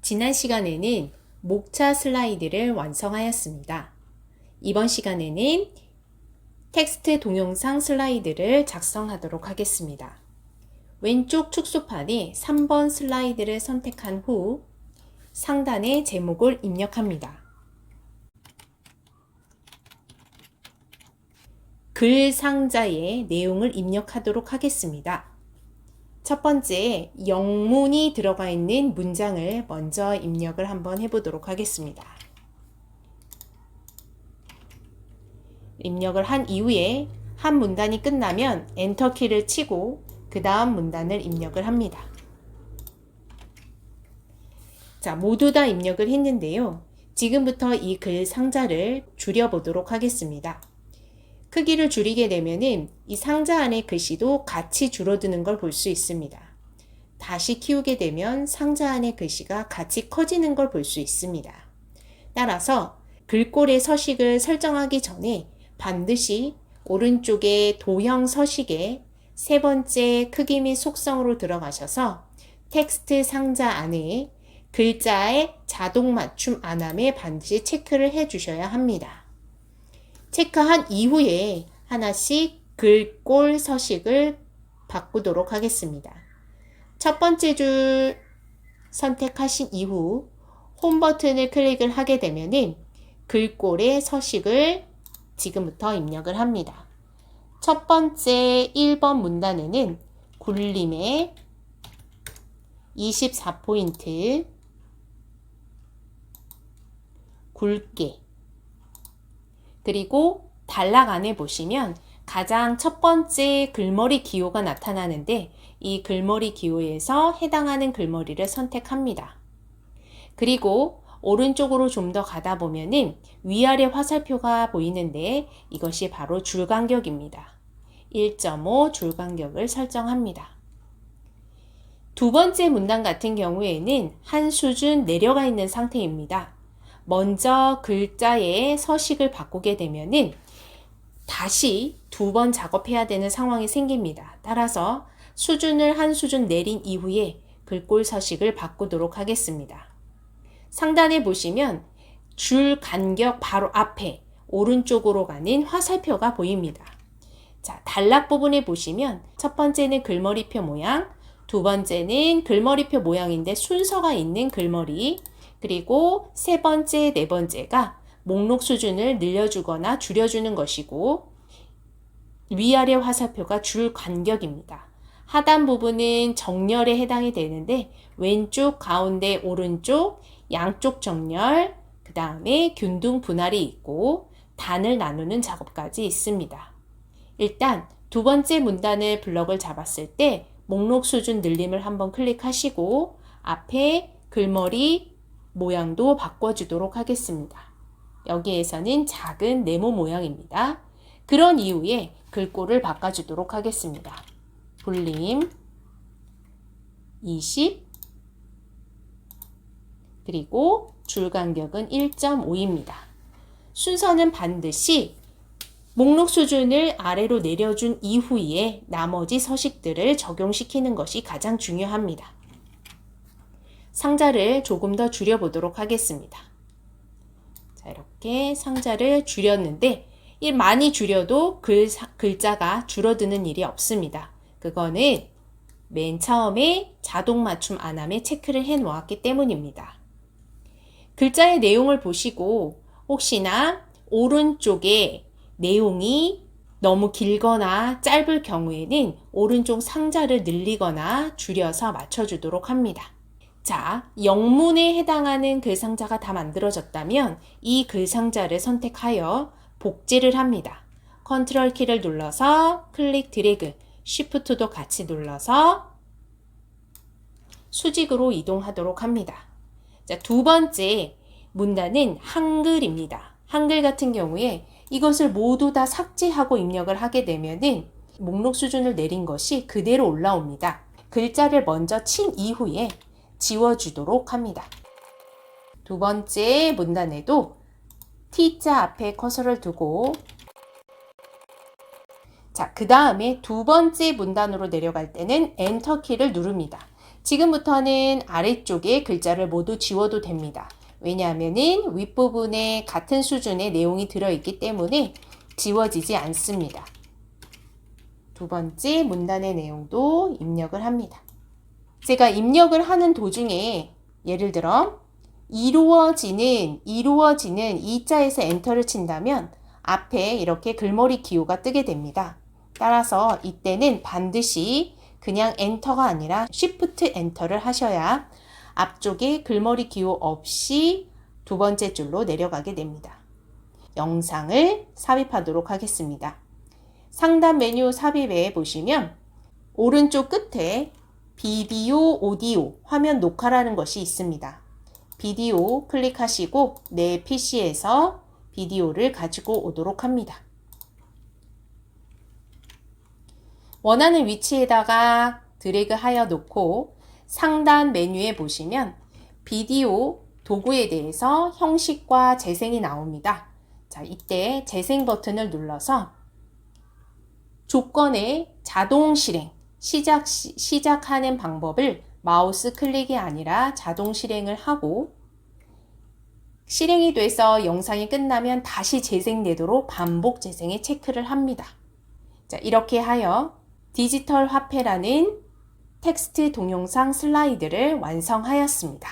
지난 시간에는 목차 슬라이드를 완성하였습니다. 이번 시간에는 텍스트 동영상 슬라이드를 작성하도록 하겠습니다. 왼쪽 축소판에 3번 슬라이드를 선택한 후 상단에 제목을 입력합니다. 글 상자에 내용을 입력하도록 하겠습니다. 첫 번째, 영문이 들어가 있는 문장을 먼저 입력을 한번 해보도록 하겠습니다. 입력을 한 이후에 한 문단이 끝나면 엔터 키를 치고 그 다음 문단을 입력을 합니다. 자, 모두 다 입력을 했는데요. 지금부터 이 글 상자를 줄여보도록 하겠습니다. 크기를 줄이게 되면은 이 상자 안의 글씨도 같이 줄어드는 걸 볼 수 있습니다. 다시 키우게 되면 상자 안의 글씨가 같이 커지는 걸 볼 수 있습니다. 따라서 글꼴의 서식을 설정하기 전에 반드시 오른쪽의 도형 서식에 세 번째 크기 및 속성으로 들어가셔서 텍스트 상자 안에 글자의 자동 맞춤 안함에 반드시 체크를 해 주셔야 합니다. 체크한 이후에 하나씩 글꼴 서식을 바꾸도록 하겠습니다. 첫 번째 줄 선택하신 이후 홈 버튼을 클릭을 하게 되면은 글꼴의 서식을 지금부터 입력을 합니다. 첫 번째 1번 문단에는 굴림의 24포인트, 굵게, 그리고 단락 안에 보시면 가장 첫 번째 글머리 기호가 나타나는데 이 글머리 기호에서 해당하는 글머리를 선택합니다. 그리고 오른쪽으로 좀 더 가다 보면은 위아래 화살표가 보이는데 이것이 바로 줄 간격입니다. 1.5 줄 간격을 설정합니다. 두 번째 문단 같은 경우에는 한 수준 내려가 있는 상태입니다. 먼저 글자의 서식을 바꾸게 되면은 다시 두 번 작업해야 되는 상황이 생깁니다. 따라서 수준을 한 수준 내린 이후에 글꼴 서식을 바꾸도록 하겠습니다. 상단에 보시면 줄 간격 바로 앞에 오른쪽으로 가는 화살표가 보입니다. 자, 단락 부분에 보시면 첫 번째는 글머리표 모양, 두 번째는 글머리표 모양인데 순서가 있는 글머리, 그리고 세 번째, 네 번째가 목록 수준을 늘려주거나 줄여주는 것이고 위아래 화살표가 줄 간격입니다. 하단 부분은 정렬에 해당이 되는데 왼쪽, 가운데, 오른쪽, 양쪽 정렬, 그 다음에 균등 분할이 있고 단을 나누는 작업까지 있습니다. 일단 두 번째 문단을 블럭을 잡았을 때 목록 수준 늘림을 한번 클릭하시고 앞에 글머리 모양도 바꿔주도록 하겠습니다. 여기에서는 작은 네모 모양입니다. 그런 이후에 글꼴을 바꿔주도록 하겠습니다. 굴림 20, 그리고 줄 간격은 1.5입니다. 순서는 반드시 목록 수준을 아래로 내려준 이후에 나머지 서식들을 적용시키는 것이 가장 중요합니다. 상자를 조금 더 줄여보도록 하겠습니다. 자, 이렇게 상자를 줄였는데 많이 줄여도 글자가 줄어드는 일이 없습니다. 그거는 맨 처음에 자동 맞춤 안함에 체크를 해 놓았기 때문입니다. 글자의 내용을 보시고 혹시나 오른쪽에 내용이 너무 길거나 짧을 경우에는 오른쪽 상자를 늘리거나 줄여서 맞춰주도록 합니다. 자, 영문에 해당하는 글 상자가 다 만들어졌다면 이 글 상자를 선택하여 복제를 합니다. 컨트롤 키를 눌러서 클릭 드래그, 쉬프트도 같이 눌러서 수직으로 이동하도록 합니다. 자, 두 번째 문단은 한글입니다. 한글 같은 경우에 이것을 모두 다 삭제하고 입력을 하게 되면은 목록 수준을 내린 것이 그대로 올라옵니다. 글자를 먼저 친 이후에 지워주도록 합니다. 두 번째 문단에도 T자 앞에 커서를 두고 자, 그 다음에 두 번째 문단으로 내려갈 때는 엔터 키를 누릅니다. 지금부터는 아래쪽에 글자를 모두 지워도 됩니다. 왜냐하면 윗부분에 같은 수준의 내용이 들어있기 때문에 지워지지 않습니다. 두 번째 문단의 내용도 입력을 합니다. 제가 입력을 하는 도중에 예를 들어 이루어지는 이자에서 엔터를 친다면 앞에 이렇게 글머리 기호가 뜨게 됩니다. 따라서 이때는 반드시 그냥 엔터가 아니라 쉬프트 엔터를 하셔야 앞쪽에 글머리 기호 없이 두 번째 줄로 내려가게 됩니다. 영상을 삽입하도록 하겠습니다. 상단 메뉴 삽입에 보시면 오른쪽 끝에 비디오, 오디오, 화면 녹화라는 것이 있습니다. 비디오 클릭하시고 내 PC에서 비디오를 가지고 오도록 합니다. 원하는 위치에다가 드래그 하여 놓고 상단 메뉴에 보시면 비디오 도구에 대해서 형식과 재생이 나옵니다. 자, 이때 재생 버튼을 눌러서 조건의 자동 실행, 시작하는 방법을 마우스 클릭이 아니라 자동 실행을 하고 실행이 돼서 영상이 끝나면 다시 재생되도록 반복 재생에 체크를 합니다. 자, 이렇게 하여 디지털 화폐라는 텍스트 동영상 슬라이드를 완성하였습니다.